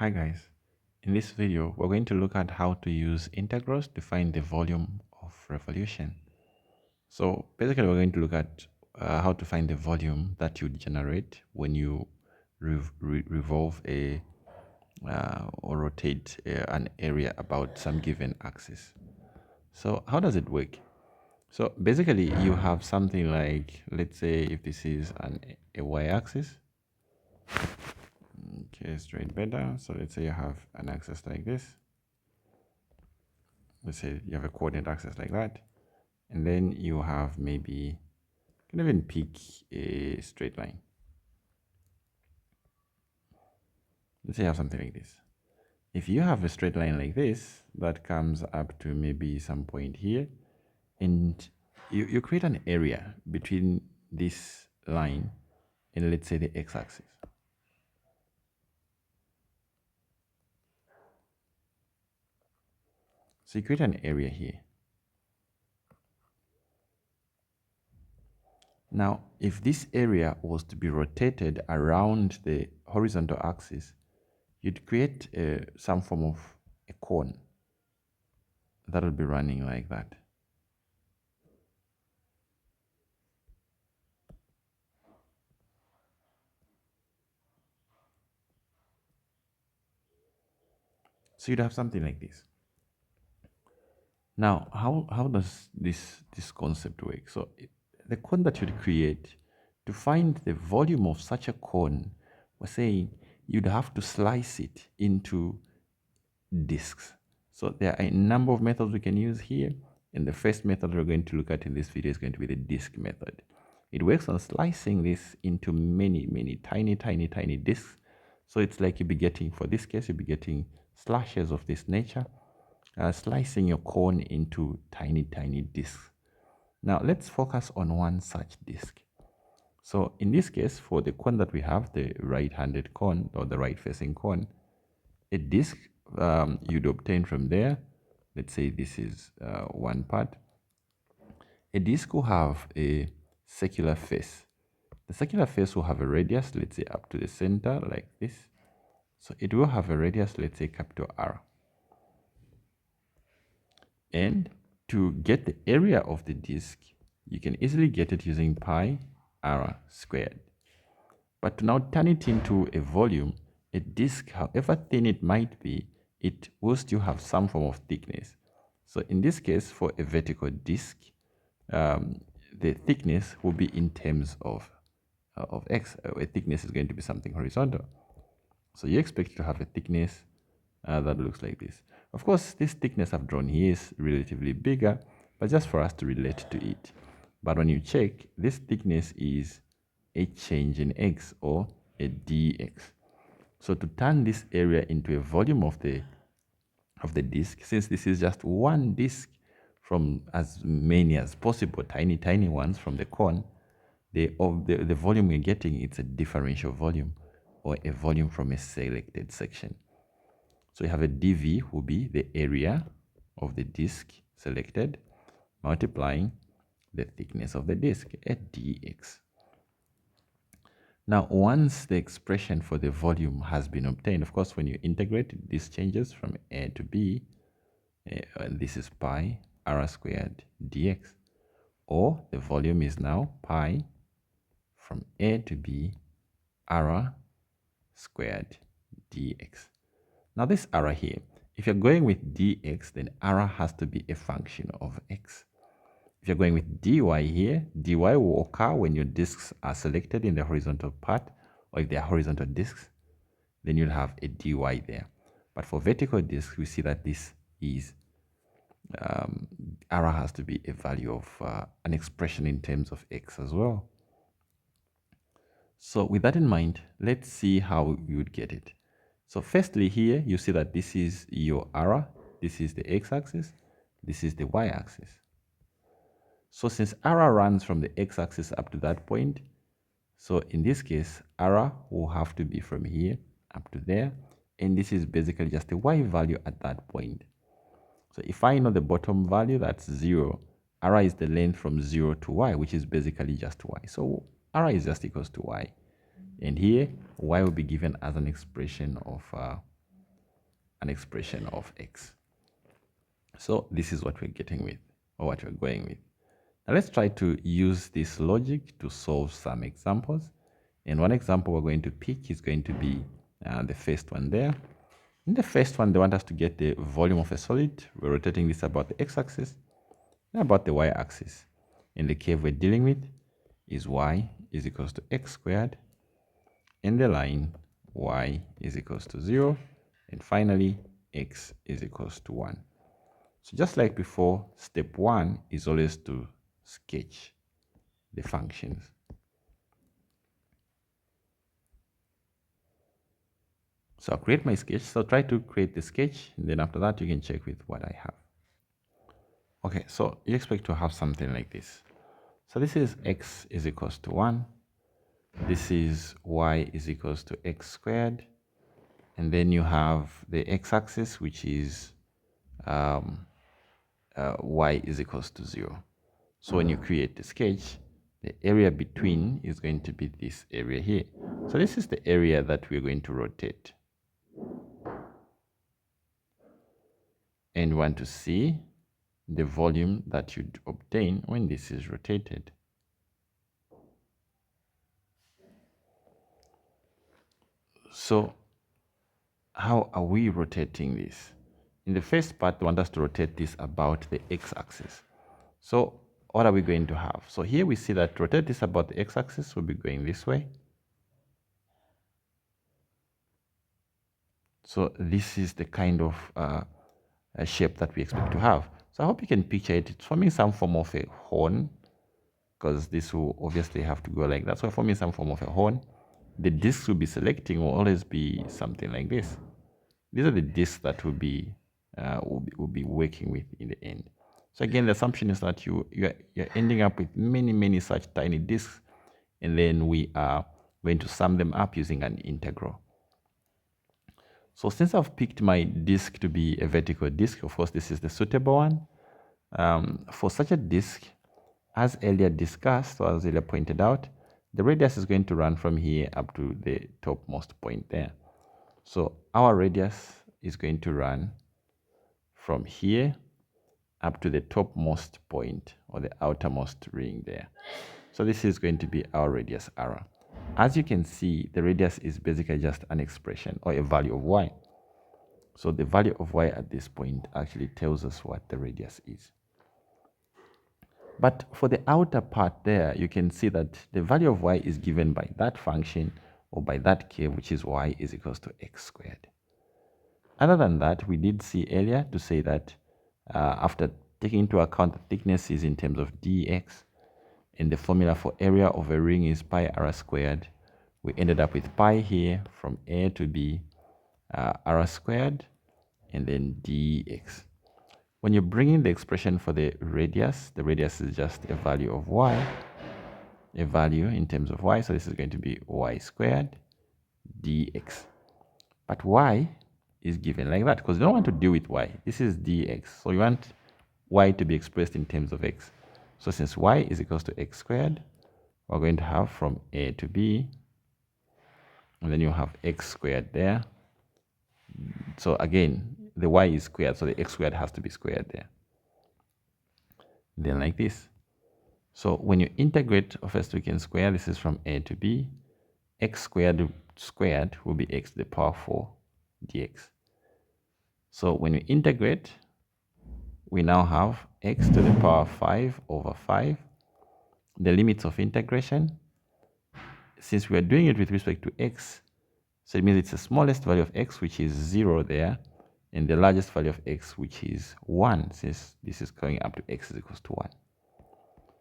Hi guys, in this video we're going to look at how to use integrals to find the volume of revolution. So basically we're going to look at how to find the volume that you generate when you revolve or rotate an area about some given axis. So how does it work? So basically you have something like, let's say if this is a y-axis. Okay, straight better. So let's say you have an axis like this. Let's say you have a coordinate axis like that, and then you have maybe, you can even pick a straight line. Let's say you have something like this. If you have a straight line like this that comes up to maybe some point here, and you create an area between this line and let's say the x-axis. So you create an area here. Now, if this area was to be rotated around the horizontal axis, you'd create some form of a cone that will be running like that. So you'd have something like this. Now, how does this concept work? So the cone that you'd create, to find the volume of such a cone, we're saying you'd have to slice it into disks. So there are a number of methods we can use here. And the first method we're going to look at in this video is going to be the disk method. It works on slicing this into many tiny disks. So it's like you'll be getting, for this case, you'll be getting slashes of this nature, slicing your cone into tiny disks. Now let's focus on one such disk. So in this case, for the cone that we have, the right-handed cone or the right-facing cone, a disk you'd obtain from there, let's say this is one part. A disk will have a circular face. The circular face will have a radius, let's say up to the center like this. So it will have a radius, let's say capital R. And to get the area of the disk, you can easily get it using pi r squared. But to now turn it into a volume, a disk, however thin it might be, it will still have some form of thickness. So in this case, for a vertical disk, the thickness will be in terms of x. A thickness is going to be something horizontal. So you expect to have a thickness that looks like this. Of course, this thickness I've drawn here is relatively bigger, but just for us to relate to it. But when you check, this thickness is a change in x, or a dx. So to turn this area into a volume of the disk, since this is just one disk from as many as possible, tiny ones from the cone, the volume we're getting, it's a differential volume, or a volume from a selected section. So you have a dv will be the area of the disk selected multiplying the thickness of the disk at dx. Now, once the expression for the volume has been obtained, of course, when you integrate, this changes from a to b. This is pi r squared dx, or the volume is now pi from a to b r squared dx. Now this r here, if you're going with dx, then r has to be a function of x. If you're going with dy here, dy will occur when your disks are selected in the horizontal part, or if they are horizontal disks, then you'll have a dy there. But for vertical disks, we see that this is r has to be a value of an expression in terms of x as well. So with that in mind, let's see how you would get it. So firstly here, you see that this is your r, this is the x-axis, this is the y-axis. So since r runs from the x-axis up to that point, so in this case, r will have to be from here up to there, and this is basically just a y value at that point. So if I know the bottom value, that's 0, r is the length from 0 to y, which is basically just y. So r is just equals to y. And here, y will be given as an expression of an expression of x. So this is what we're getting with, or what we're going with. Now let's try to use this logic to solve some examples. And one example we're going to pick is going to be the first one there. In the first one, they want us to get the volume of a solid. We're rotating this about the x-axis and about the y-axis. And the curve we're dealing with is y is equals to x squared, and the line y is equals to 0, and finally x is equals to 1. So just like before, step 1 is always to sketch the functions. So I'll create my sketch. So try to create the sketch, and then after that you can check with what I have. Okay, so you expect to have something like this. So this is x is equals to 1. This is y is equals to x squared. And then you have the x-axis, which is y is equals to 0. So when you create the sketch, the area between is going to be this area here. So this is the area that we're going to rotate. And we want to see the volume that you'd obtain when this is rotated. So how are we rotating this? In the first part, they want us to rotate this about the x-axis. So what are we going to have? So here we see that rotate this about the x-axis will be going this way. So this is the kind of a shape that we expect to have. So I hope you can picture it. It's forming some form of a horn, because this will obviously have to go like that. So forming some form of a horn. The discs we'll be selecting will always be something like this. These are the discs that we'll be working with in the end. So again, the assumption is that you're ending up with many such tiny discs, and then we are going to sum them up using an integral. So since I've picked my disk to be a vertical disk, of course this is the suitable one. For such a disk, as earlier discussed, or as earlier pointed out, the radius is going to run from here up to the topmost point there. So our radius is going to run from here up to the topmost point, or the outermost ring there. So this is going to be our radius r. As you can see, the radius is basically just an expression or a value of y. So the value of y at this point actually tells us what the radius is. But for the outer part there, you can see that the value of y is given by that function, or by that curve, which is y is equals to x squared. Other than that, we did see earlier to say that after taking into account the thicknesses in terms of dx, and the formula for area of a ring is pi r squared, we ended up with pi here from a to b, r squared, and then dx. When you bring in the expression for the radius is just a value of y, a value in terms of y, so this is going to be y squared dx. But y is given like that because you don't want to deal with y. This is dx, so you want y to be expressed in terms of x. So since y is equals to x squared, we're going to have from a to b, and then you have x squared there. So again, the y is squared, so the x squared has to be squared there. Then like this. So when you integrate, first we can square, this is from a to b, x squared will be x to the power 4 dx. So when we integrate, we now have x to the power 5 over 5. The limits of integration, since we are doing it with respect to x, so it means it's the smallest value of x, which is 0 there, and the largest value of x, which is 1, since this is going up to x is equals to 1.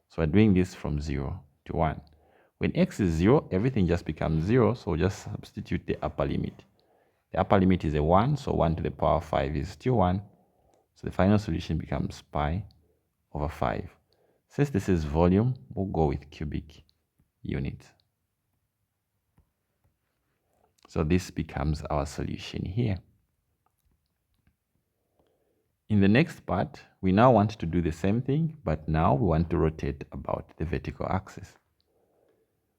So we're doing this from 0 to 1. When x is 0, everything just becomes 0, so we'll just substitute the upper limit. The upper limit is a 1, so 1 to the power 5 is still 1. So the final solution becomes pi over 5. Since this is volume, we'll go with cubic units. So this becomes our solution here. In the next part, we now want to do the same thing, but now we want to rotate about the vertical axis.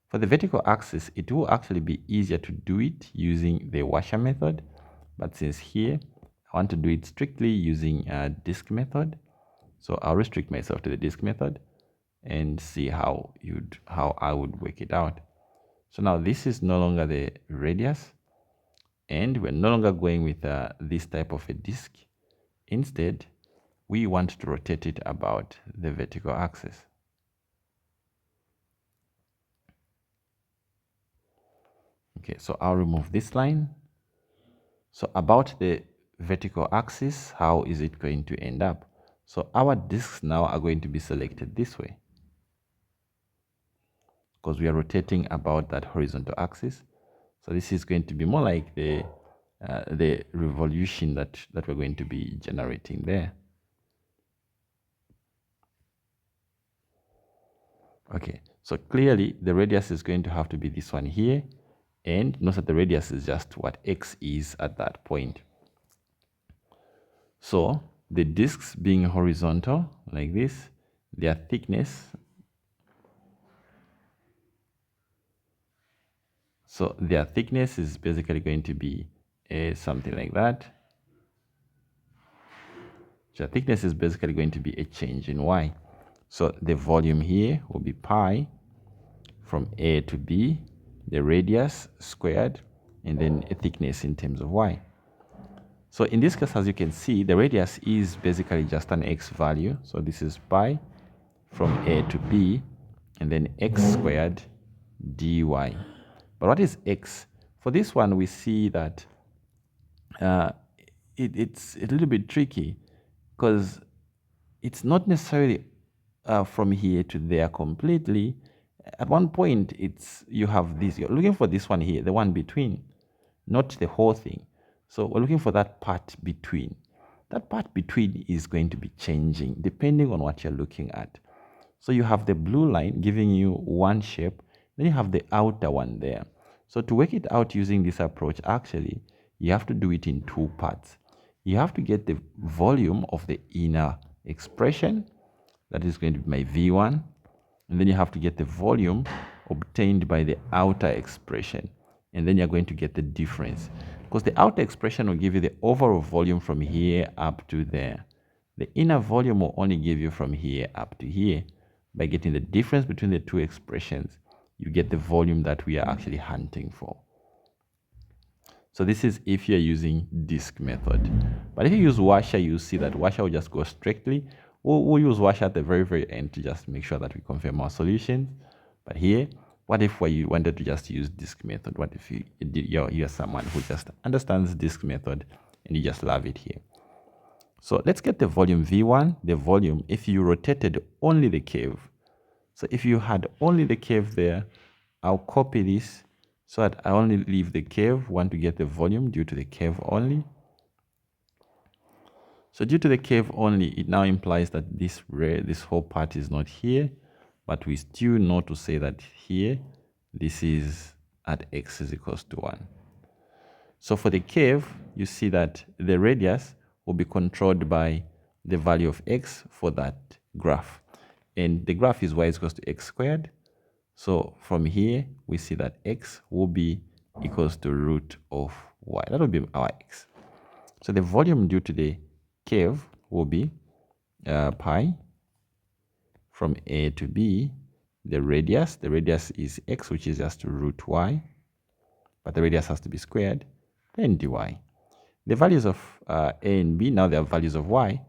For the vertical axis, it will actually be easier to do it using the washer method, but since here I want to do it strictly using a disk method. So I'll restrict myself to the disk method and see how I would work it out. So now this is no longer the radius, and we're no longer going with this type of a disk. Instead, we want to rotate it about the vertical axis. Okay, so I'll remove this line. So about the vertical axis, how is it going to end up? So our disks now are going to be selected this way, because we are rotating about that horizontal axis. So this is going to be more like the revolution that we're going to be generating there. Okay, so clearly the radius is going to have to be this one here, and notice that the radius is just what x is at that point. So the disks being horizontal like this, their thickness, so their thickness is basically going to be something like that. So thickness is basically going to be a change in y. So the volume here will be pi from A to B, the radius squared, and then a thickness in terms of y. So in this case, as you can see, the radius is basically just an x value. So this is pi from A to B, and then x squared dy. But what is x? For this one, we see that it's a little bit tricky, because it's not necessarily from here to there completely. At one point, you have this. You're looking for this one here, the one between, not the whole thing. So we're looking for that part between. That part between is going to be changing depending on what you're looking at. So you have the blue line giving you one shape, then you have the outer one there. So to work it out using this approach, actually, you have to do it in two parts. You have to get the volume of the inner expression, that is going to be my V1, and then you have to get the volume obtained by the outer expression, and then you're going to get the difference, because the outer expression will give you the overall volume from here up to there. The inner volume will only give you from here up to here. By getting the difference between the two expressions, you get the volume that we are actually hunting for. So this is if you're using disk method. But if you use washer, you see that washer will just go strictly. We'll use washer at the very, very end to just make sure that we confirm our solutions. But here, what if you wanted to just use disk method? What if you're someone who just understands disk method and you just love it here? So let's get the volume V1, the volume, if you rotated only the curve. So if you had only the curve there, I'll copy this so that I only leave the curve, want to get the volume due to the curve only. So due to the curve only, it now implies that this whole part is not here, but we still know to say that here, this is at x is equals to 1. So for the curve, you see that the radius will be controlled by the value of x for that graph. And the graph is y is equals to x squared. So from here, we see that x will be equals to root of y. That will be our x. So the volume due to the curve will be pi from A to B. The radius is x, which is just root y. But the radius has to be squared, then dy. The values of A and B, now they are values of y.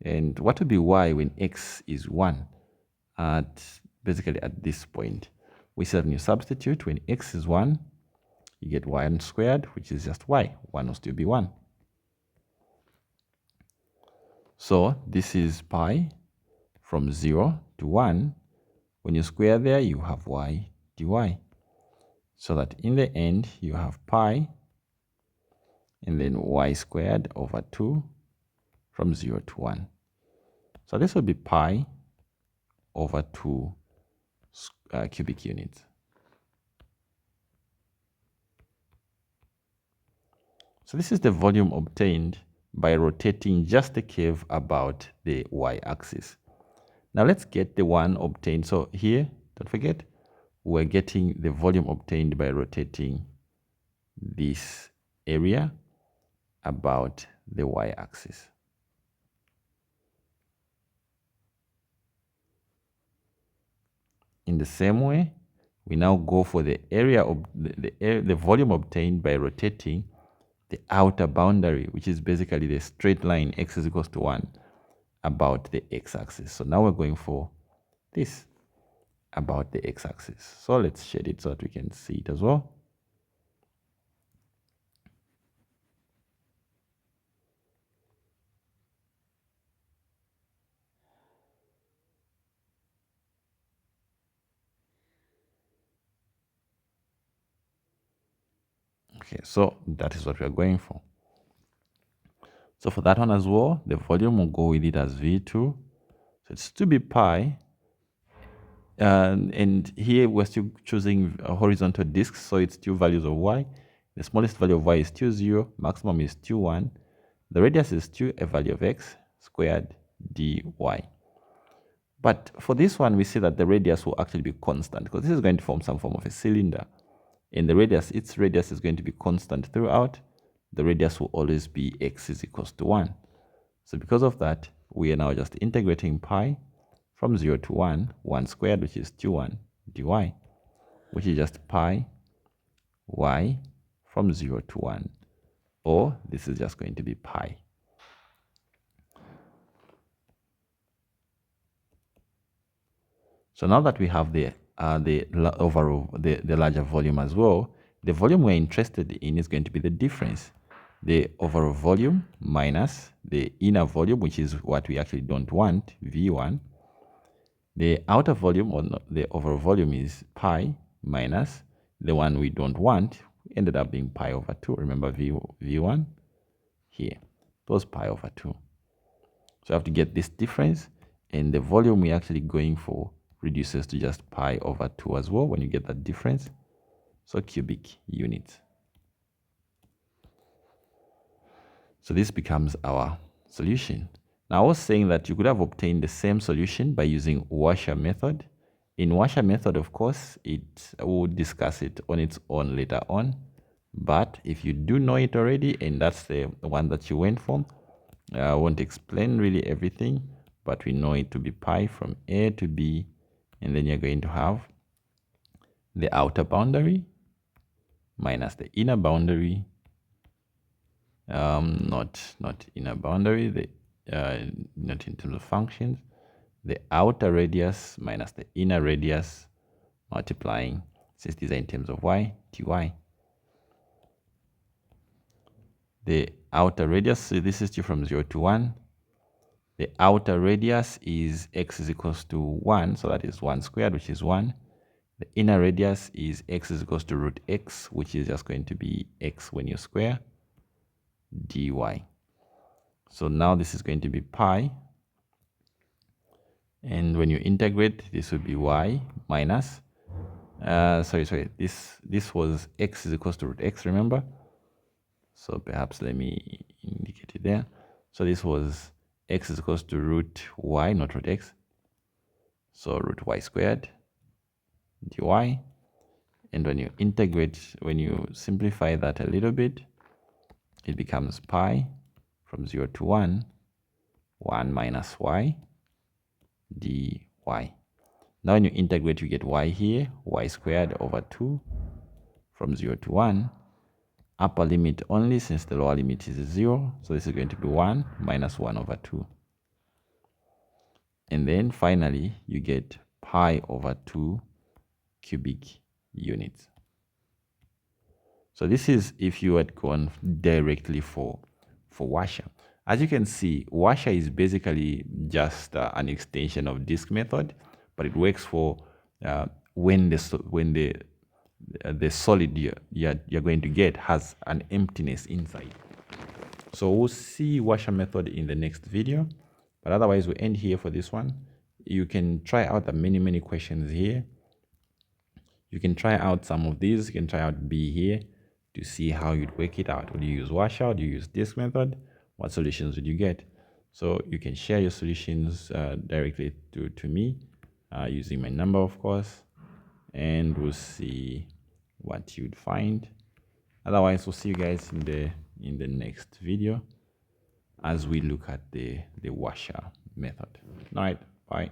And what will be y when x is 1? Basically at this point, we said when you substitute, when x is 1, you get 1 squared, which is just y. 1 will still be 1. So this is pi from 0 to 1. When you square there, you have y dy. So that in the end, you have pi and then y squared over 2 from 0 to 1. So this will be pi over 2 cubic units. So this is the volume obtained by rotating just the curve about the y-axis. Now let's get the one obtained. So here, don't forget, we're getting the volume obtained by rotating this area about the y-axis. In the same way, we now go for the area of the volume obtained by rotating the outer boundary, which is basically the straight line x is equals to 1 about the x-axis. So now we're going for this about the x-axis. So let's shade it so that we can see it as well. Okay, so that is what we are going for. So for that one as well, the volume will go with it as V2. So it's 2b pi. And here we're still choosing a horizontal disks, so it's two values of y. The smallest value of y is 2, 0, maximum is 2, 1. The radius is 2, a value of x squared dy. But for this one, we see that the radius will actually be constant because this is going to form some form of a cylinder. And the radius, its radius is going to be constant throughout. The radius will always be x is equals to 1. So because of that, we are now just integrating pi from 0 to 1, 1 squared, which is 2, 1 dy, which is just pi y from 0 to 1. Or this is just going to be pi. So now that we have the overall the larger volume as well, the volume we're interested in is going to be the difference, the overall volume minus the inner volume, which is what we actually don't want, V1. The outer volume, or the overall volume, is pi minus the one we don't want, ended up being pi over 2. Remember V1 here, it was pi over 2. So I have to get this difference, and the volume we're actually going for reduces to just pi over 2 as well when you get that difference. So cubic units. So this becomes our solution. Now I was saying that you could have obtained the same solution by using Washer method. In Washer method, of course, we'll discuss it on its own later on. But if you do know it already, and that's the one that you went for, I won't explain really everything, but we know it to be pi from A to B, and then you're going to have the outer boundary minus the inner boundary, not inner boundary, not in terms of functions, the outer radius minus the inner radius multiplying, since these are in terms of y, dy. The outer radius, so this is from 0 to 1. The outer radius is x is equals to 1, so that is 1 squared, which is 1. The inner radius is x is equals to root x, which is just going to be x when you square, dy. So now this is going to be pi. And when you integrate, this would be y minus, this was x is equals to root x, remember? So perhaps let me indicate it there. So this was x is equals to root y, not root x. So root y squared dy. And when you integrate, when you simplify that a little bit, it becomes pi from 0 to 1, 1 minus y dy. Now when you integrate, you get y here, y squared over 2 from 0 to 1. Upper limit only, since the lower limit is 0. So this is going to be 1 minus 1 over 2. And then finally, you get pi over 2 cubic units. So this is if you had gone directly for Washer. As you can see, Washer is basically just an extension of disk method, but it works for when the solid you're going to get has an emptiness inside. So we'll see Washer method in the next video, but otherwise we end here for this one. You can try out the many questions here. You can try out some of these. You can try out B here to see how you'd work it out. Would you use Washer? Do you use disk method? What solutions would you get? So you can share your solutions directly to me using my number, of course, and we'll see what you'd find. Otherwise, we'll see you guys in the next video. as we look at the washer method. All right, bye.